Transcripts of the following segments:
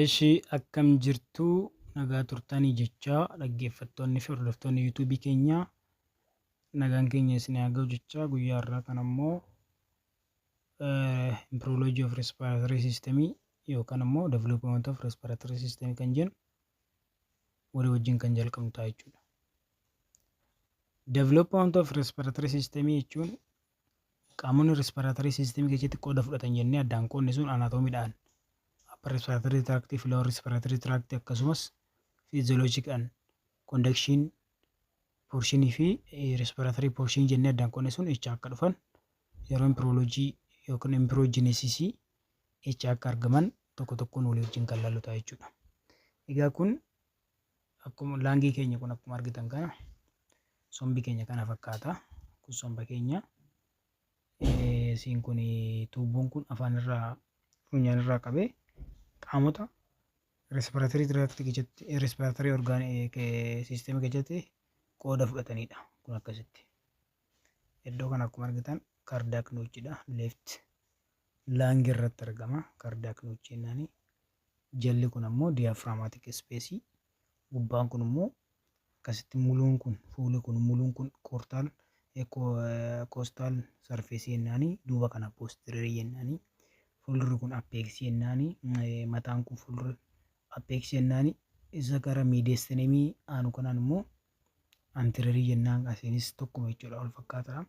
Ishii akkam jirtuu nagaa turtanii jechaa dhaggeeffattoonni fi hordoftoonni yuutuubii keenyaa nagaan keenya isin haa ga'u jechaa guyyaa har'aa kan ammoo improvology of respiratory system yookaan ammoo development of respiratory system kan jennu walii wajjin kan jalqabnu ta'a jechuudha. Development of respiratory system jechuun qaamonni respiratory system keessatti qooda fudhatan jennee addaan qoodne sun anaatoomiidhaan respiratory tract fi lower respiratory tract akkasumas physiological conduction portion fi respiratory portion jennee addaan qoodne sun echa akka dhufan yeroo improvology yookaan improgenesis echa akka argaman tokko tokkoon walii wajjin kan laallu ta'a jechuudha. Egaa kun akkuma laangii keenya kun akkuma argitan kana sombi keenya kana fakkaata. Kun somba keenya siin kun tuubboon kun afaan irraa funyaan irraa qabee qaamota respiratory tract keessatti respiratory organ system keessatti qooda fudhatanidha. Kun akkasitti iddoo kana akkuma argitan cardiac notch-dha. Left lung irratti argama cardiac notch jennaani. Jalli kun ammoo diaphragmatic space, gubbaan kun immoo akkasitti muluun kun fuuli kun muluun kun costal surface jennaani. Duuba kana posterior jennaani. Fuuldurri kun apex jennaani. Mataan kun fuuldurri apex jennaani. Isa gara mediastinum aanu kanaan immoo anterior jennaan. Asiinis tokkuma jechuudha, wal fakkaata.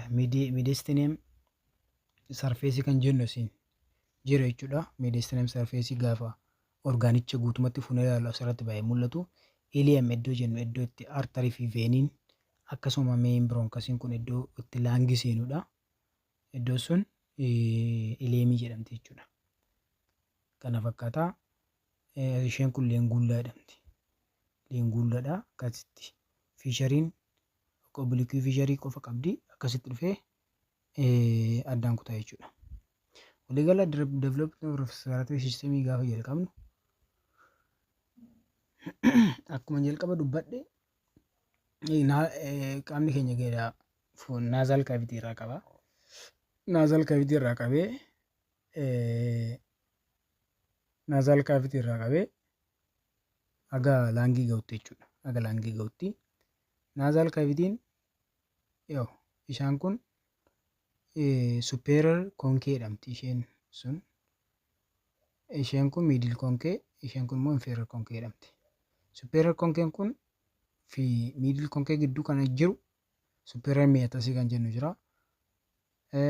Mediastinum surface kan jennu asiin jira jechuudha. Mediastinum surface gaafa orgaanicha guutumatti fuunee ilaalu asirratti baay'ee mul'atu. Ileum iddoo jennu iddoo itti artery fi veeniin akkasuma main bronchisiin kun iddoo itti laangi seenudha. Iddoo sun ileemii jedhamti jechuudha. Kana fakkaata. Isheen kun leenguullaa jedhamti. Leenguullaadha. Akkasitti fiishariin obliquu fiisharii qofa qabdi. Akkasitti dhufee addaan kutaa jechuudha. Waliigala development of respiratory system gaafa jalqabnu akkuma jalqaba dubbadhe qaamni keenya geedaa nasal cavity irraa qaba. Nasal cavity irraa qabee haga laangii ga'utti jechuudha. Haga laangii ga'utti nasal cavity'n ishaan kun superior concave jedhamti isheen sun. Isheen kun middle concave, isheen kun immoo inferior concave jedhamti. Superior concave kun fi middle concave gidduu kana jiru superior meatasii kan jennu jira.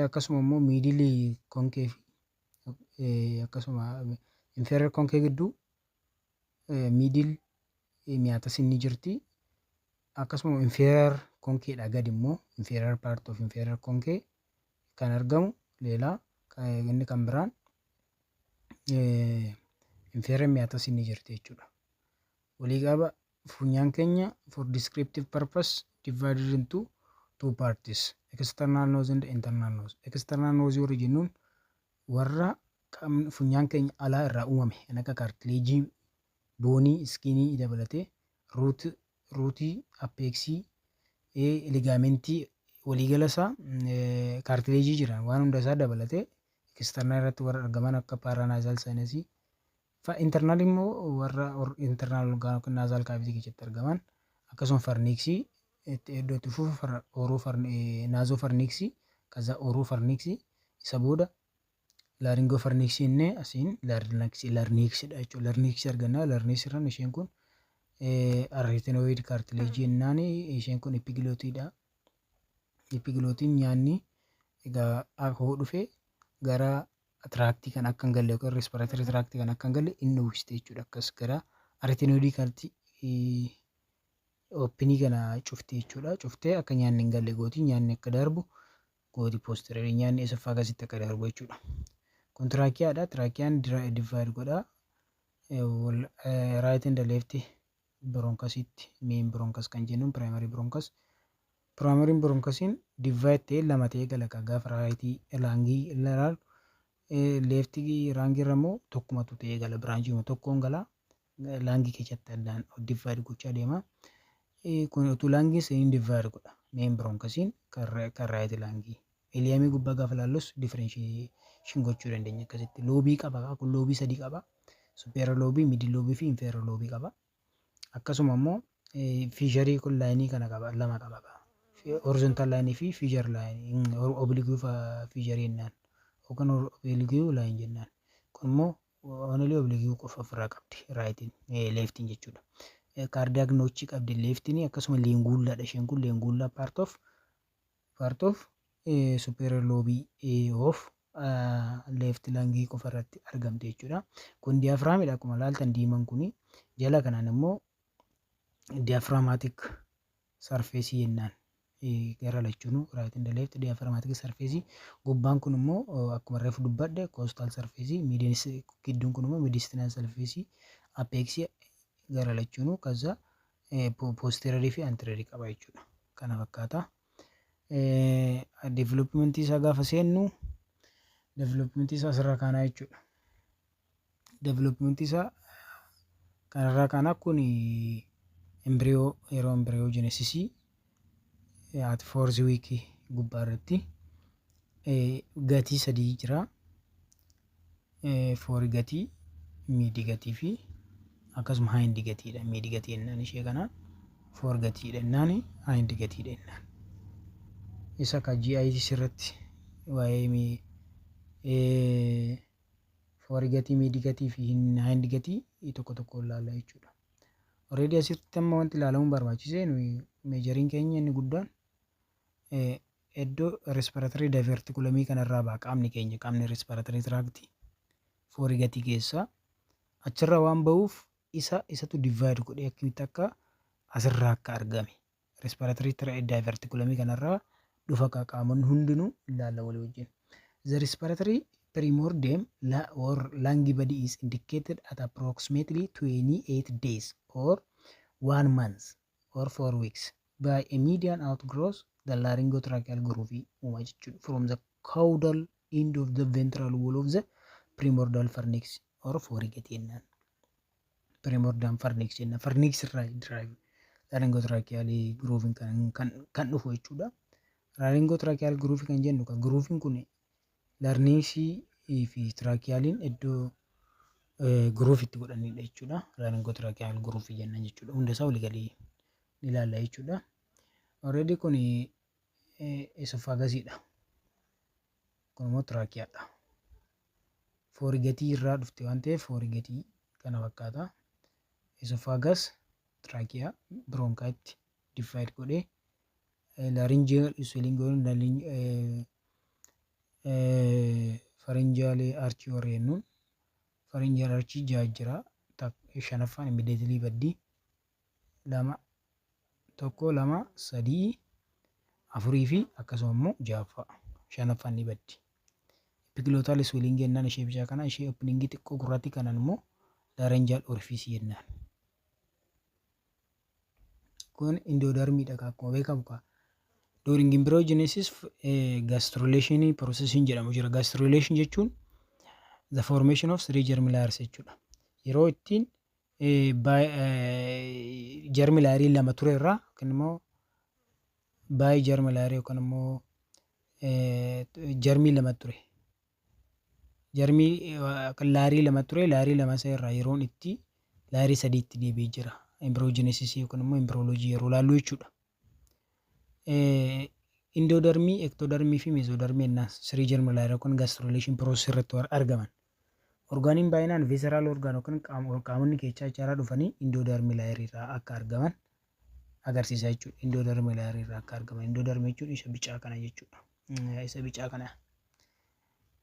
Akkasuma immoo middle concave akkasuma inferior concave gidduu middle meatasii ni jirti. Akkasuma inferior concave dha gadi immoo inferior part of inferior concave kan argamu leelaa inni kan biraan inferior meatasii ni jirti jechuudha. Waliigala funyaan keenya for descriptive purpose divided into two parts, external nose and internal nose. External nose warri jennuun warra funyaan keenya alaa irraa uumame kan akka cartilage, boonii, skinii dabalatee ruutii, apexii, ligamentii waliigala isaa cartilage jiran waan hunda isaa dabalatee external irratti warra argaman akka paranasal sinus internal immoo warra internal organ nasal cavity keessatti argaman akkasuma farnixii iddoo itti fufu nasofarnixii kaza orofarnixii isa booda laryngopharnixii inni asiin larynxidha jechuudha. Larynxii arganna. Larynxii irraan isheen kun arytenoid cartilage jennaan. Isheen kun epiglootidha. Epiglotiin nyaanni egaa hoo dhufee gara tiraaktii kan akka hin galle yookaan respiratory tiraaktii kan akka hin galle inni uwwisite jechuudha. Akkas gara arytenoid cartilage oopinii kana cuftee jechuudha. Cuftee akka nyaanni hin galle gooti. Nyaanni akka darbu gooti posterior nyaanni eessaffaa akkasitti akka darbu jechuudha. Kun tiraakiyaadha. Tiraakiyaan divide godha. Right and left bronchisitti main bronchus kan jennuun primary bronchus. Primary bronchusiin divide ta'ee lama ta'ee galaqa gaafa right laangii ilaalu. Left laangii irra immoo tokkumatu ta'ee gala. Branchii tokkoon gala. Laangii keessatti addaan divide gochaa deema. Kun utuu laangii seen divide godha. Main bronchusiin kan right laangii. Ileemii gubbaa gaafa ilaallus differentiation shin gochuu dandeenya akkasitti. Loobii qaba. Kun loobii 3 qaba. Superior loobii, middle loobii fi inferior loobii qaba. Akkasuma immoo fiisharii kun laayinii kana qaba 2 qaba. Horizontal laayinii fi fiishar laayinii oblique fiisharii jennaan yookaan oblique laayin jennaan. Kun immoo only oblique qofa ofirraa qabdi raayitiin leeftiin jechuudha. Kaardiyaak noochii qabdi leeftiin akkasuma leenguullaadha. Isheen kun leenguullaa part of superior loobii of left langii qofa irratti argamte jechuudha. Kun diyaafiraamidha akkuma ilaaltan diimaan kuni jala kanaan immoo diyaafiraamaatik sarfeesii jennaan. Gara lachuunu right and left diaphragmatic surface gubbaan kun immoo akkuma reefu dubbadde coastal surface median gidduun kun immoo mediastinal surface apex gara lachuunu kaza posterior fi anterior qaba jechuudha. Kana fakkaata. Development isaa gaafa seennu development isaa asirraa kaanaa jechuudha. Development isaa kanarraa kaanaa kun embryo yeroo embryogenesis at 4th week gubbaa irratti gatii 3 jira. Foori gatii, miidi gatii fi akkasuma haayindi gatiidha. Miidi gatii jennaan ishee kana, foor gatiidha jennaan, haayindi gatiidha jennaan. Isa ka GIS irratti waa'ee foori gatii, miidi gatii fi haayindi gatii tokko tokko ilaalla jechuudha. Already asitti amma wanti ilaalamuun barbaachise meejariin keenya inni guddaan iddoo respiratory diverticulumii kanarraa ba'a qaamni keenya, qaamni respiratory tract foori gatii keessaa achirra waan ba'uuf isatu divide godhee akkamitti akka asirraa akka argame respiratory diverticulumii kanarraa dhufa qaamonni hundinuu ilaalla walii wajjin. The respiratory primordium or lung body is indicated at approximately 28 days or 1 month or 4 weeks by a median outgrowth the laryngotracheal groove from the caudal end of the ventral wall of the primordial pharynx or foregut. Primordial pharynx jenna. Pharynx drive laryngotracheal groove kan dhufu jechuudha. Laryngotracheal groove kan jennu kan groove kun larynx fi trachealiin iddoo groove itti godhanidha jechuudha. Laryngotracheal groove jenna jechuudha. Hunda isaa walii galii ilaalla jechuudha. Already kun esophagusidha. Kun immoo tracheadha. Foori gatii irraa dhufte waan ta'eef foori gatii kana fakkaata. Esophagus, trachea, bronchite divide godhee laryngeal swelling pharyngeal arch warreennuun pharyngeal arch jira shanaffaan immediately baddi 2 1 2 3 4 fi akkasuma immoo 6 shanaffaan ni baddi. Epiglotal swelling jennaan ishee bichaa kana ishee opening xiqqoo gurraatti kanan immoo laryngeal orifice jennaan. Kun endodermidha akkuma beekamu ka during embryogenesis gastrulation processing jedhamu jira. Gastrulation jechuun the formation of 3 germ layers jechuudha. Yeroo ittiin germ layerii lama ture irraa yookaan immoo baay'ee germ layerii yookaan immoo germii lama ture. Germii layerii lama ture, layerii lama isaa irraa yeroon itti layerii sadiitti deebi'ee jira. Embryogenesis yookaan immoo embryology yeroo laallu jechuudha. Endodermii, ectodermii fi mesodermii jennaan 3 germ layer yookaan gastrulation process irratti argaman. Orgaaniin baay'inaan visceral organ yookaan qaamonni keessaa jara dhufanii endodermii layer irraa akka argaman agarsiisa jechuudha. Endodermii layer irraa akka argaman. Endodermii jechuun isa bicaa kana jechuudha. Isa bicaa kana.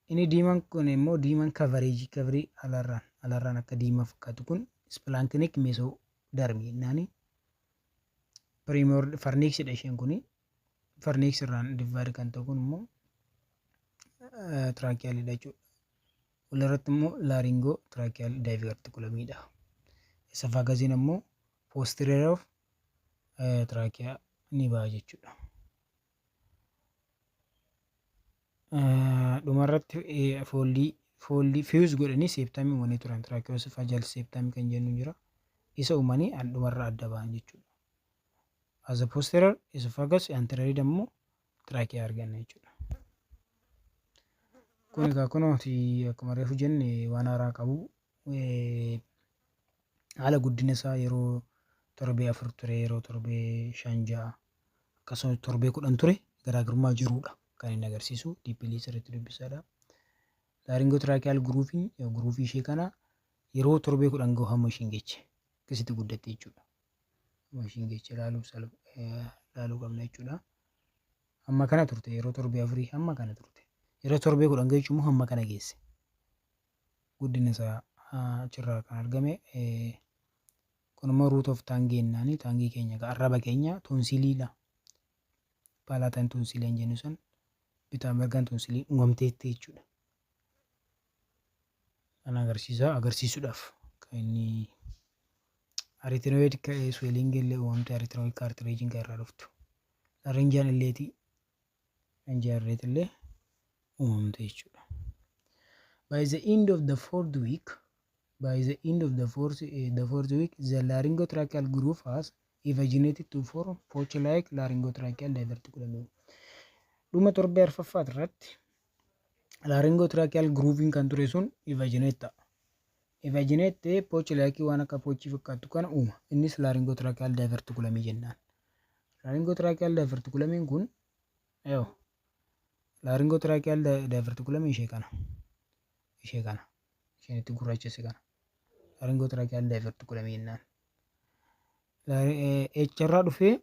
Inni diimaan kun immoo diimaan coverage alarraan akka diimaa fakkaatu kun splanchnic mesodermii jennaani. Primordial pharynx dha isheen kuni. Pharynx irraan divide kan ta'u kun immoo tracheal dha jechuudha. Walirratti immoo laryngotracheal diverticulum dha. Esophagusin immoo posterior of trachea ni ba'a jechuudha. Dhumarratti foolii fuse godhanii septamii uumanii turan tracheoesophageal septamii kan jennu jira. Isa uumanii dhumarra adda ba'an jechuudha. As a posterior esophagus, anterior immoo trachea arganna jechuudha. Kun egaa kunooti akkuma reefu jenne waan haaraa qabu. Haala guddina isaa yeroo torbee 4 ture, yeroo torbee 5 6 akkasumas torbee 10 ture garaagarummaa jirudha kan inni agarsiisu. Diippilii sirriitti dubbisaadha. Laaringootiraakiyaal guruufii ishee kana yeroo torbee 10 gahu hamma ishiin geeche akkasitti guddatte jechuudha. Hamma ishiin geeche ilaaluu qabna jechuudha. Hamma kana turte yeroo torbee 4 hamma kana turte. Yeroo torbee 10 gahu jechuun hamma kana geesse. Guddina isaa achirraa kan argame. Kun immoo root of taangii jennaani. Taangii keenya arraba keenya toonsiliidha. Paalaataan toonsilii hin jennu san bitaa mirgaan toonsilii uumamteetti jechuudha. Kan agarsiisuudhaaf kan inni aritinoid swelling illee uumamte aritinoid kaartileejiin kan irraa dhuftu. Larinjaan illeeti larinjaan illee uumamte jechuudha. By the end of the fourth week, the laryngotracheal groove has evaginated to form pouch-like laryngotracheal diverticulum. Dhuma torbee arfaffaat irratti laryngotracheal grooving kan ture sun evaginate ta'a. Evaginate pouch-like waan akka pouchii fakkaatu kana uuma. Innis laryngotracheal diverticulum jennaan. Laryngotracheal diverticulum kun laryngotracheal diverticulum ishee kana. Isheen itti gurraachesse kana. Laryngotracheal diverticulum jennaan. Echarraa dhufee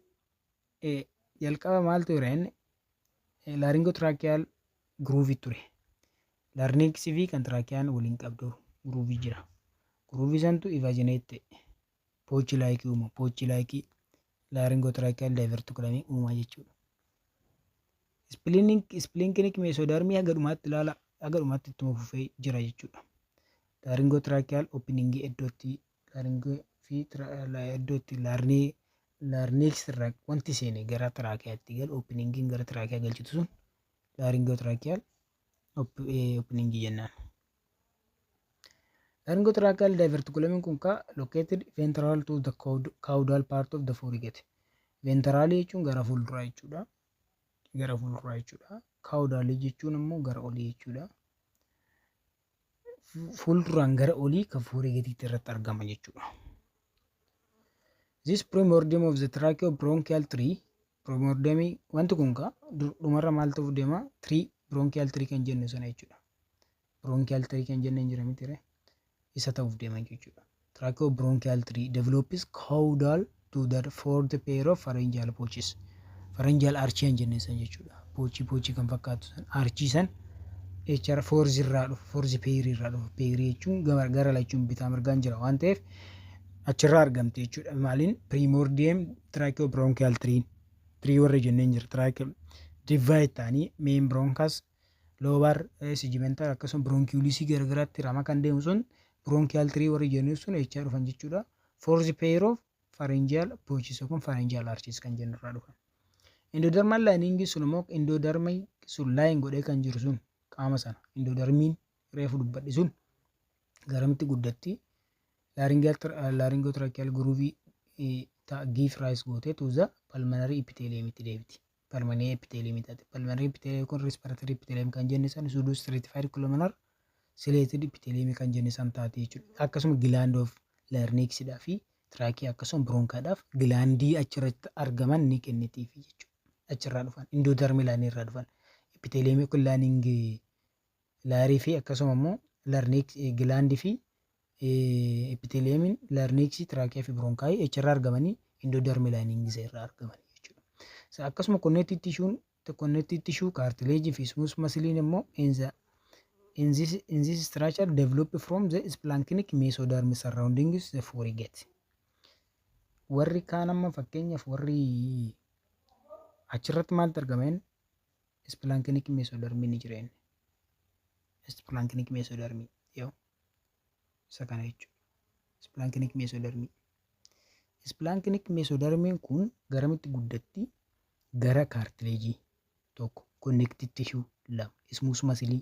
jalqaba maal ture inni laryngotracheal groove ture. Larynxii fi kan tracheaan waliin qabdu groove jira. Groove santu evaginate pouch-like uuma. Pouch-like laryngotracheal diverticulum uuma jechuudha. Splenic mesodermii haga dhumaatti ilaala. Haga dhumaatti ittuma fufee jira jechuudha. Laryngotracheal opening iddootti larynx irraa wanti seene gara tracheaatti galu openingiin gara trachea galchitu sun laryngotracheal opening jennaan. Laryngotracheal diverticulum kun located ventral to the caudal part of the forehead. Ventral jechuun gara fuulduraa jechuudha. Gara fuulduraa jechuudha. Caudal jechuun immoo gara olii jechuudha. Fuulduraan gara olii kan foreheadiitti irratti argama jechuudha. This primordium of the tracheobronchial tree, primordium wanti kun dhumarra maal ta'uuf deema? Tree bronchial tree kan jennu sana jechuudha. Bronchial tree kan jenne hin jira miti isa ta'uuf deema jechuudha. Tracheobronchial tree develops caudal to the fourth pair of pharyngeal pouches. Pharyngeal archii kan jenne san jechuudha. Pouchii kan fakkaatu san archii san HR fourth irraa dhufu, fourth pair irraa dhufu. Pair jechuun gara lachuun bitaa mirgaan jira waan ta'eef achirraa argamte jechuudha. Maaliin primordium tracheobronchial tree warra jenneen jira. Tracheal divide ta'anii main bronchus lower segmental akkasuma bronchiolisi garagaraatti rama kan deemu sun bronchial tree warra jennu sun HR dhufan jechuudha. Fourth pair of pharyngeal pouches kun pharyngeal arches kan jennu irraa dhufan. Endodermal lining sun immoo endodermal sun line godhee kan jiru sun qaama sana endodermiin reefu dubbadhi sun garamitti guddatti laryngotracheal groove give rise goote to the pulmonary epithelium itti deebiti. Pulmonary epithelium taate. Pulmonary epithelium kun respiratory epithelium kan jenne san pseudo stratified columnar slated epithelium kan jenne san taate jechuudha. Akkasuma gland of larynx dhaa fi trachea akkasuma bronchaadhaaf glandii achirratti argaman ni kennitiif jechuudha. Achirraa dhufan endodermal line irraa dhufan. Epithelium kun lining laarii fi akkasuma immoo larynx glandii fi epithelium larynx trachea fi bronchi achirraa argamanii endodermal lining isa irraa argaman jechuudha. Akkasuma connective tissue cartilage fi smooth muscle immoo in this structure develop from the splanchnic mesoderm surrounding the forehead. Warri kaan amma fakkeenyaaf warri achirratti maaltu argameen splanchnic mesoderm ni jireen. Splanchnic mesoderm isa kana jechuudha. Splanchnic mesoderm. Splanchnic mesoderm kun garamitti guddatti gara cartilage tokko connective tissue lama smooth muscle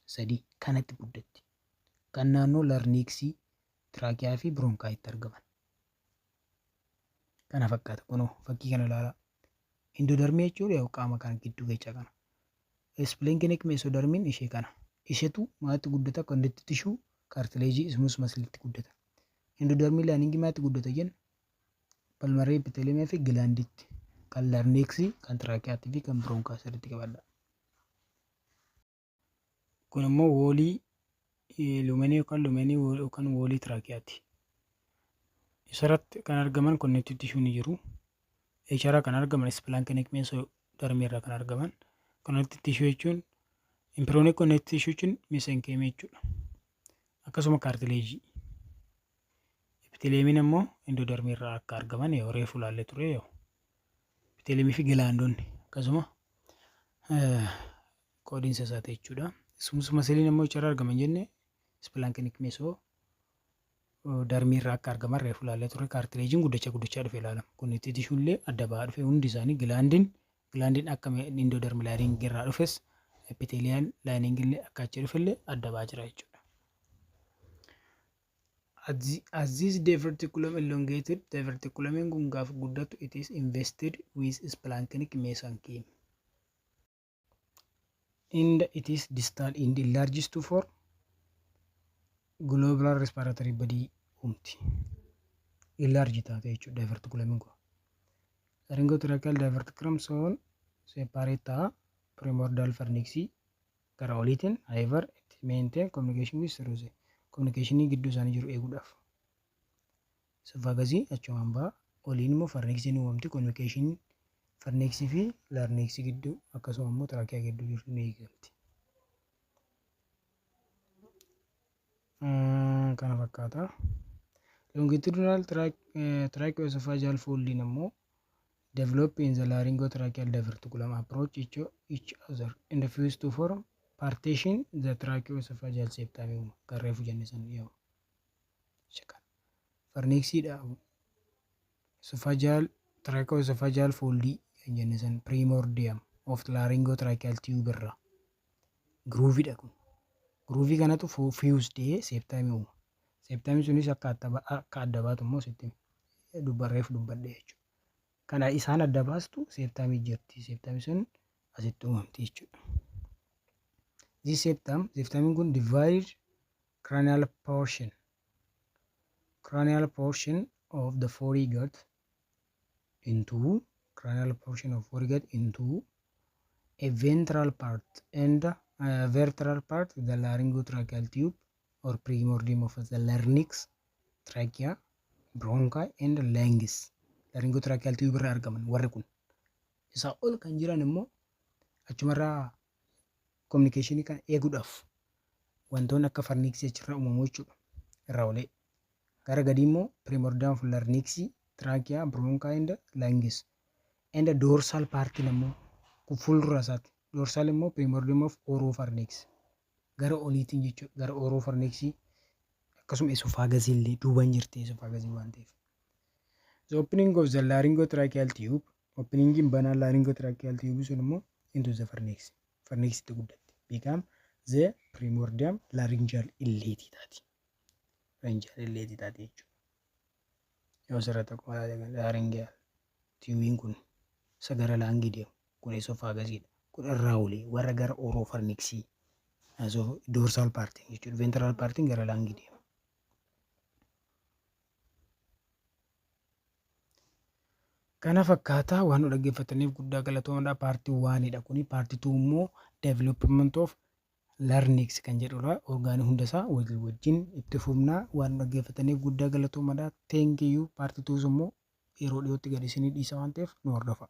sadii kanatti guddatti. Kan naannoo larynx trachea fi bronchi itti argaman. Kana fakkaata kunoo fakkii kana ilaalaa. Endodermii jechuun qaama kana gidduu keessa kana. Splenic mesodermiin ishee kana. Isheetu maaltti guddata? Connective tissue cartilage smooth muscletti guddata. Endodermal lining maaltti guddata jenna? Pulmonary epithelium fi glanditti. Kan larynx, kan trachea fi kan bronchus irratti qabadha. Kun immoo woolii lumenii yookaan woolii tracheaati. Isarratti kan argaman connective tissue ni jiru. Isarraa kan argaman splenic mesoderm irraa kan argaman connective tissue jechuun embryonic connective tissue jechuun mesenchyme jechuudha. Akkasuma cartilage. Epitheliumiin immoo endoderm irraa akka argaman reefu ilaallee ture. Epitheliumii fi glandonni akkasuma qoodiinsa isaa ta'e jechuudha. Smooth musclein immoo isarraa argaman jenne splenic mesoderm irraa akka argaman reefu ilaallee ture. Cartilagein guddachaa dhufe ilaalama. Connective tissue illee adda ba'aa dhufe hundi isaanii glandiin akka endoderm lining irraa dhufes epithelial lining illee akka achi dhufe illee adda ba'aa jira jechuudha. As this diverticulum elongated, diverticulumiin kun gaafa guddatu it is invested with splenic mesenchyme. And it is distal in the largest to form global respiratory body umti. Enlarge taate jechuudha diverticulumiin kun. Laryngotracheal diverticulum soon separate primordial pharynx gara oliitiin, however it maintain communication with serous. Communication gidduu isaanii jiru eeguudhaaf. Esophagus achumaan ba'a. Oliin immoo pharynxiin uumamti. Communication pharynx fi larynx gidduu akkasuma immoo trachea gidduu jirtu ni eegamti. Kana fakkaata. Longitudinal tracheoesophageal folding immoo develop in the laryngotracheal diverticulum approach each other and fuse to form partition the tracheoesophageal septum kan reefu jenne san yoo shakan pharynxidha tracheoesophageal folding kan jenne san primordium of laryngotracheal tube irra groove dha kun groove kanatu fuse de septum sunis akka adda baatu immoo sitti reefu dubbadhe jechuudha. Kana isaan adda baastu septum jirti. Septum sun asitti uumamti jechuudha. This septum kun divide cranial portion of the foregut into a ventral part and vertebral part, the laryngotracheal tube or primordium of the larynx, trachea, bronchi and larynx. Laryngotracheal tube irraa argaman warri kun. Isaa ol kan jiran immoo achumarraa communication kan eeguudhaaf wantoonni akka pharynx achirraa uumamu jechuudha. Irraa olee. Gara gadii immoo primordium of larynx, trachea, bronchi and larynx. And dorsal part immoo fuuldura isaati. Dorsal immoo primordium of oropharynx. Gara oliitiin jechuudha. Gara oropharynx akkasuma esophagus illee duubaan jirti esophagus waan ta'eef. The opening of the laryngotracheal tube, opening in banal laryngotracheal tube sun immoo into the pharynx. Pharynx itti guddatti. Become the primordium laryngeal illeti taati. Laryngeal illeti taati jechuudha. Yoo sirratti akkuma laryngeal tube kun isa gara laangii deemu kun esophagusidha. Kun irraa olee warra gara oropharynx dorsal part jechuudha. Ventral part gara laangii deema. Kana fakkaataa waan nu dhaggeeffataniif guddaa galatoomaa. Paartii 1dha kuni. Paartii 2 immoo development of larynx kan jedhudha. Orgaanii hundasaa wajjin itti fufnaa. Waan nu dhaggeeffataniif guddaa galatoomaa. Thank you. Paartii 2 immoo yeroo dhiyootti gad isinii dhiisa waan ta'eef nu hordofa.